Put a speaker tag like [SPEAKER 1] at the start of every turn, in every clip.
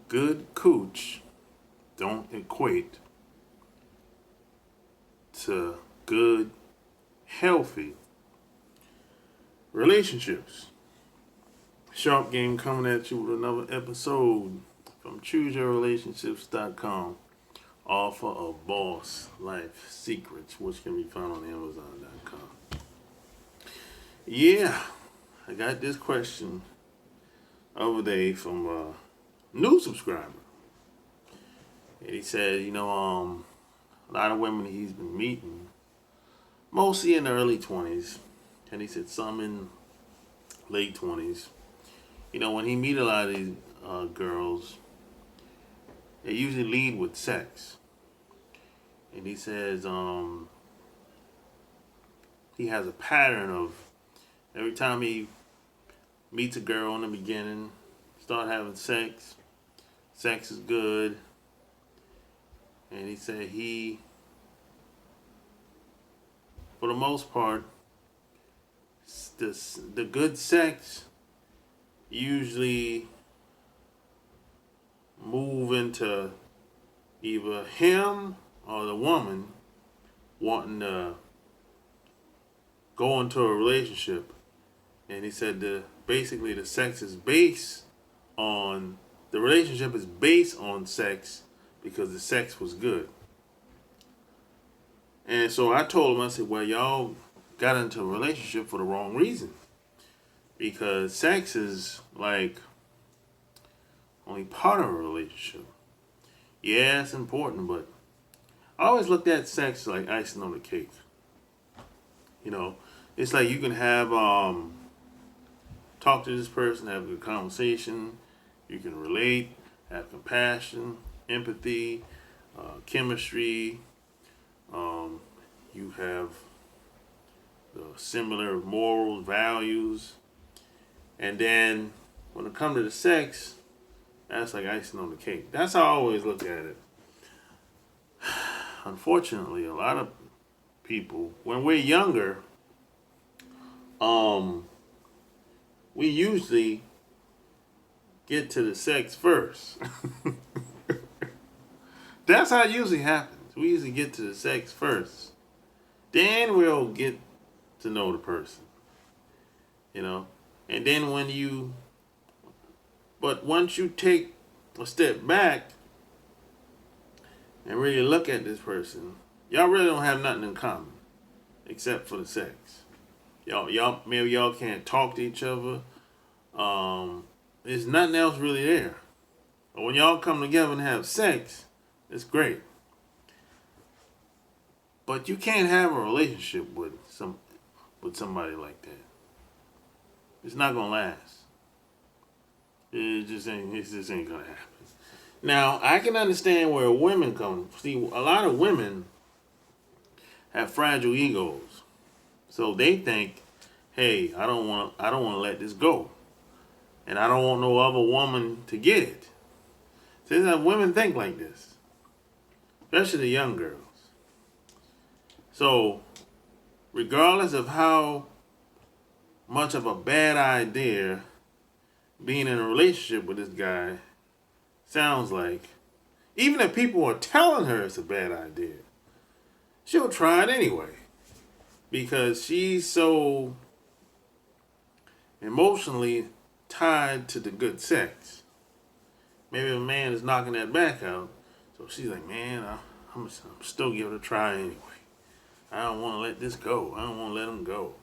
[SPEAKER 1] good cooch don't equate to good, healthy relationships. Sharp Game coming at you with another episode from ChooseYourRelationships.com. Offer of Boss Life Secrets, which can be found on Amazon.com. Yeah, I got this question of the day from a new subscriber. And he said, a lot of women he's been meeting, mostly in the early 20s, and he said some in late 20s. When he meet a lot of these girls, they usually lead with sex. And he says he has a pattern of every time he meets a girl in the beginning, start having sex. Sex is good. And he said for the most part, the good sex usually move into either him or the woman wanting to go into a relationship. And he said basically the relationship is based on sex because the sex was good. And so I told him, I said, well, y'all got into a relationship for the wrong reason. Because sex is like only part of a relationship. Yeah, it's important, but I always looked at sex like icing on the cake. It's like you can have talk to this person, have a good conversation, you can relate, have compassion, empathy, chemistry. You have similar morals, values, and then when it comes to the sex, that's like icing on the cake. That's how I always look at it. Unfortunately, a lot of people, when we're younger, we usually get to the sex first. That's how it usually happens. We usually get to the sex first. Then we'll get to know the person. And then but once you take a step back and really look at this person, y'all really don't have nothing in common except for the sex. Maybe y'all can't talk to each other. There's nothing else really there. But when y'all come together and have sex, it's great. But you can't have a relationship with somebody like that. It's not gonna last. It just ain't gonna happen. Now, I can understand where women come. See, a lot of women have fragile egos. So they think, hey, I don't want to let this go. And I don't want no other woman to get it. See, women think like this. Especially the young girls. So, regardless of how much of a bad idea being in a relationship with this guy sounds like, even if people are telling her it's a bad idea, she'll try it anyway. Because she's so emotionally tied to the good sex. Maybe a man is knocking that back out, so she's like, man, I'm still give it a try anyway. I don't want to let this go. I don't want to let him go.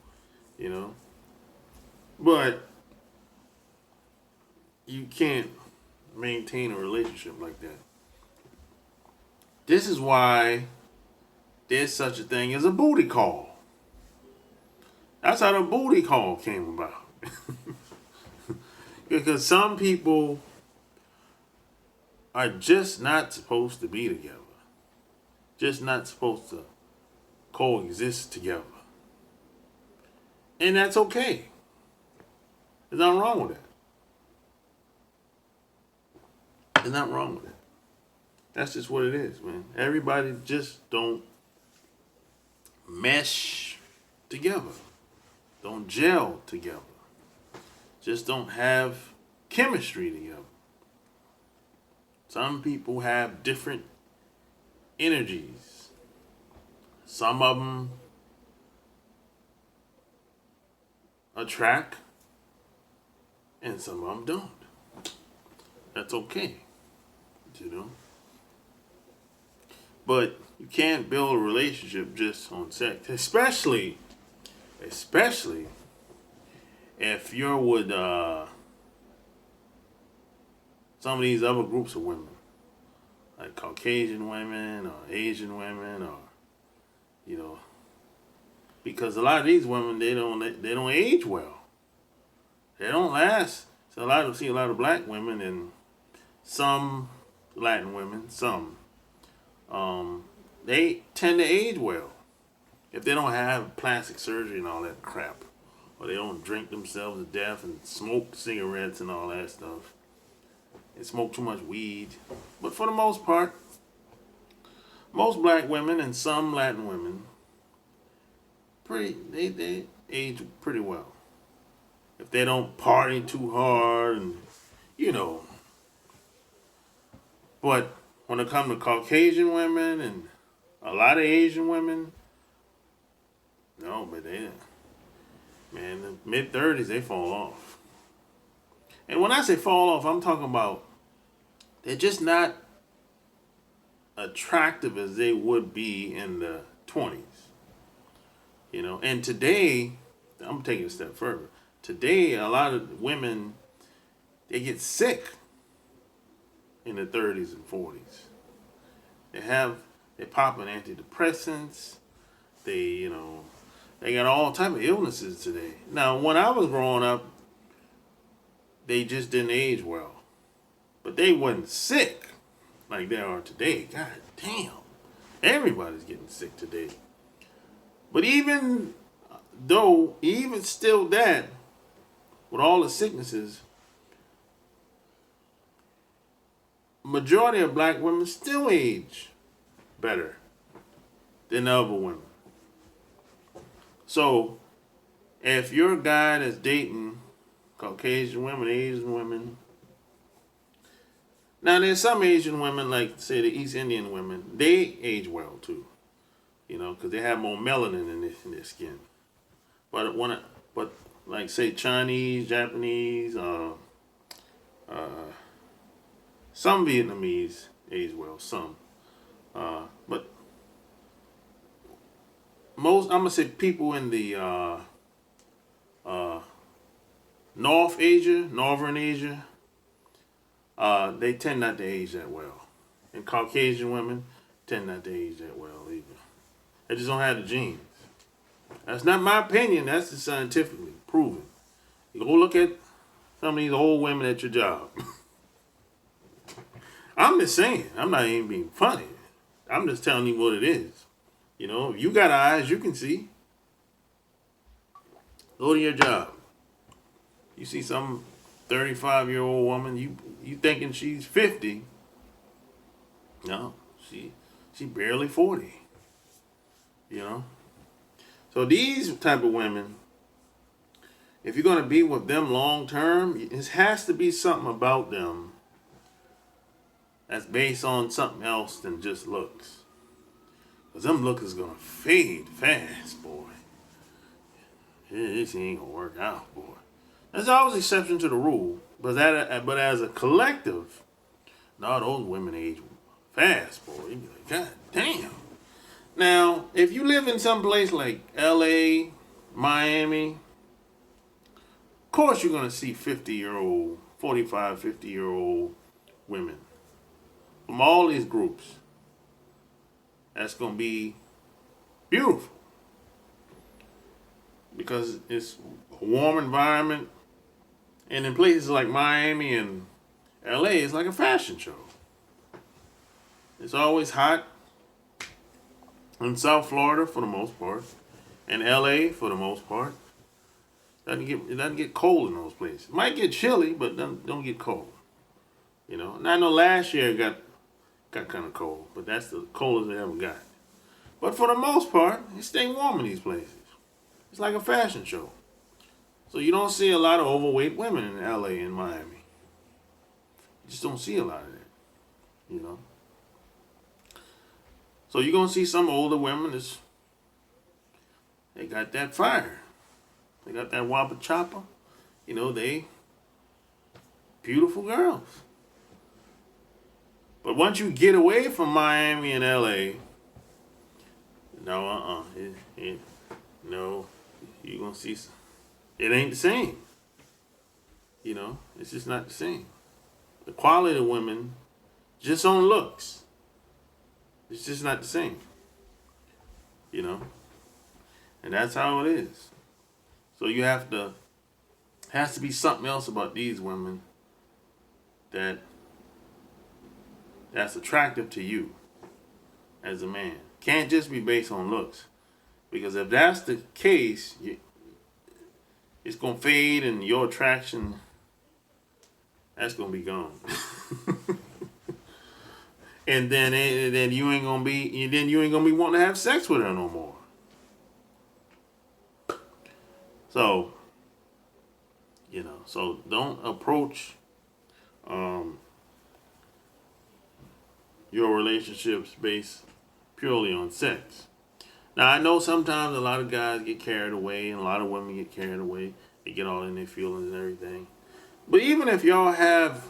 [SPEAKER 1] But you can't maintain a relationship like that. This is why there's such a thing as a booty call. That's how the booty call came about. Because some people are just not supposed to be together. Just not supposed to coexist together. And that's okay. There's nothing wrong with that. There's nothing wrong with it. That's just what it is, man. Everybody just don't mesh together. Don't gel together. Just don't have chemistry together. Some people have different energies. Some of them attract, and some of them don't. That's okay, you know. But you can't build a relationship just on sex, especially if you're with some of these other groups of women, like Caucasian women or Asian women, or you know, because a lot of these women they don't age well. They don't last. So see a lot of black women and some Latin women, they tend to age well if they don't have plastic surgery and all that crap, or they don't drink themselves to death and smoke cigarettes and all that stuff. They smoke too much weed. But for the most part, most black women and some Latin women, they age pretty well. If they don't party too hard and, you know. But when it comes to Caucasian women and a lot of Asian women, no, but man, the mid-30s, they fall off. And when I say fall off, I'm talking about they're just not attractive as they would be in the 20s. You know, and today, I'm taking a step further. Today, a lot of women, they get sick in the 30s and 40s. They're popping antidepressants. They got all type of illnesses today. Now, when I was growing up, they just didn't age well. But they wasn't sick like they are today. God damn. Everybody's getting sick today. But even still that, with all the sicknesses, majority of black women still age better than other women. So, if you're a guy that's dating Caucasian women, Asian women, now there's some Asian women, like say the East Indian women, they age well too, you know, because they have more melanin in their skin. But like say Chinese, Japanese, some Vietnamese age well, some, but most, I'm gonna say people in the Northern Asia, they tend not to age that well. And Caucasian women tend not to age that well either. They just don't have the genes. That's not my opinion. That's just scientifically proven. You go look at some of these old women at your job. I'm just saying. I'm not even being funny. I'm just telling you what it is. You know, if you got eyes, you can see. Go to your job. You see some 35-year-old woman, you thinking she's 50. No, she barely 40. You know? So these type of women, if you're going to be with them long term, it has to be something about them that's based on something else than just looks. Because them looks is going to fade fast, boy. This ain't going to work out, boy. There's always exception to the rule. But as a collective, no, those women age fast, boy. You be like, God damn. Now, if you live in some place like LA, Miami, of course you're going to see 50-year-old, 45, 50-year-old women from all these groups. That's going to be beautiful. Because it's a warm environment. And in places like Miami and LA, it's like a fashion show. It's always hot. In South Florida, for the most part. And LA, for the most part. It doesn't get cold in those places. It might get chilly, but don't get cold. You know. And I know last year it got kind of cold. But that's the coldest it ever got. But for the most part, it stay warm in these places. It's like a fashion show. So you don't see a lot of overweight women in LA and Miami. You just don't see a lot of that. you know. So you're going to see some older women they got that fire. They got that whopper chopper. You know, they beautiful girls. But once you get away from Miami and LA, no, no, you're going to see, it ain't the same. You know, it's just not the same. The quality of women, just on looks, it's just not the same. You know, and that's how it is. So you has to be something else about these women that's attractive to you as a man. Can't just be based on looks. Because if that's the case, it's going to fade and your attraction, that's going to be gone. and then you ain't going to be wanting to have sex with her no more. So, you know, so don't approach your relationships based purely on sex. Now, I know sometimes a lot of guys get carried away and a lot of women get carried away. They get all in their feelings and everything. But even if y'all have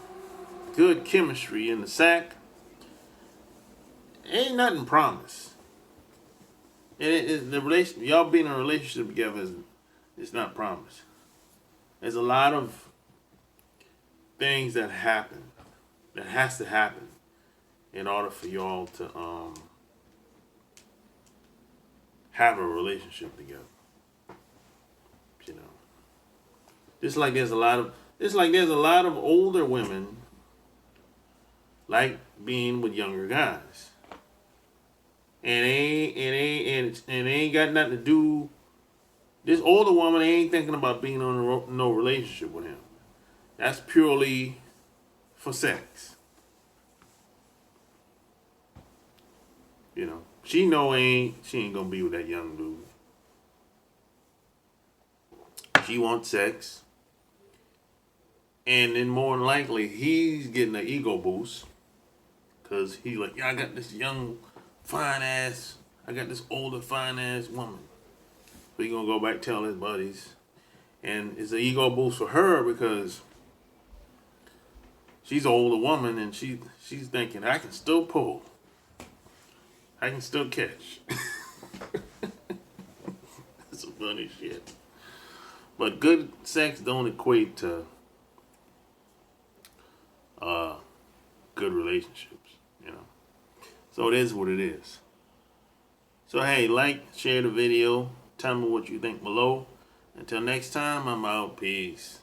[SPEAKER 1] good chemistry in the sack, ain't nothing promised. Y'all being in a relationship together is not promised. There's a lot of things that has to happen in order for y'all to have a relationship together. You know, just like there's a lot of older women like being with younger guys, and it ain't got nothing to do. This older woman ain't thinking about being on no relationship with him. That's purely for sex. You know, she ain't gonna be with that young dude. She wants sex. And then more than likely, he's getting an ego boost. Because he's like, yeah, I got this young, I got this older, fine ass woman. So he's going to go back tell his buddies. And it's an ego boost for her because she's an older woman and she's thinking, I can still pull. I can still catch. That's some funny shit. But good sex don't equate to good relationships, you know. So it is what it is. So hey, share the video, tell me what you think below. Until next time, I'm out. Peace.